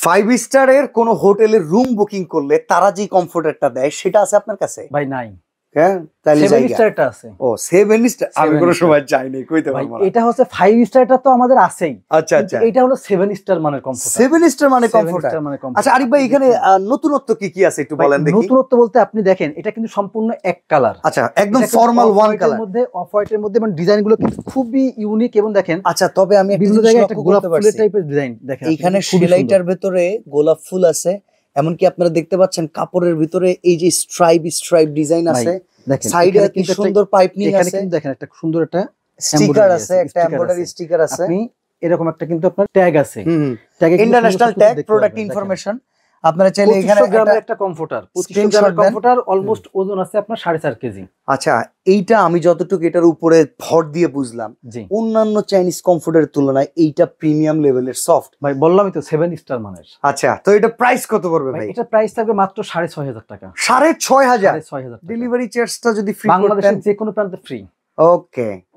Five স্টারের কোন হোটেলের রুম বুকিং করলে তারা যে কমফোর্টারটা দেয় সেটা আছে আপনার কাছে? ভাই নাই। হ্যাঁ, তাহলে 7 স্টারটা আছে। ও 7 স্টার আমি কোনো সময় চাইনি, কইতে ভাই পারবো না। এটা হচ্ছে 5 স্টারটা তো আমাদের আছেই। আচ্ছা আচ্ছা, এটা হলো 7 স্টার মানের কমফোর্টার। 7 স্টার মানে কমফোর্টার। আচ্ছা আরিফ ভাই, এখানে নতুনত্ব কি কি আছে একটু বলেন দেখি। নতুনত্ব বলতে আপনি দেখেন এটা কিন্তু সম্পূর্ণ এক কালার। আচ্ছা, একদম ফর্মাল ওয়ান কালার মধ্যে, অফ হোয়াইটের মধ্যে, মানে ডিজাইনগুলো কিন্তু খুবই ইউনিক এবং দেখেন। আচ্ছা, তবে আমি বিভিন্ন জায়গায় একটা গোলাপ ফুলের টাইপের ডিজাইন দেখেন। এইখানে সেলাইটার ভিতরে গোলাপ ফুল আছে, এমনকি আপনারা দেখতে পাচ্ছেন কাপড়ের ভিতরে এই যে স্ট্রাইপ ডিজাইন আছে, সাইডে কি সুন্দর পাইপিং আছে। এখানে কিন্তু দেখেন একটা সুন্দর একটা স্টিকার আছে, একটা এমব্রয়ডারি স্টিকার আছে। আপনি এরকম একটা কিন্তু আপনার ট্যাগ আছে, ইন্টারন্যাশনাল ট্যাগ, প্রোডাক্ট ইনফরমেশন। আপনারা চাইলে এখানে একটা কমফোর্টার, 25 গ্রামের কমফোর্টার, অলমোস্ট ওজন আছে আপনার 4.5 কেজি। আচ্ছা, এইটা আমি যতটুকু এটার উপরে ভর দিয়ে বুঝলাম, অন্যান্য চাইনিজ কমফোর্টারের তুলনায় এইটা প্রিমিয়াম লেভেলের সফট। ভাই বললামই তো 7 স্টার মানের। আচ্ছা, তো এটা প্রাইস কত পড়বে ভাই? এটা প্রাইস থাকবে মাত্র 6,500 টাকা। 6,500? 6,500 ডেলিভারি চার্জটা যদি ফ্রি করতেন? বাংলাদেশের যে কোনো প্রান্তে ফ্রি। ওকে।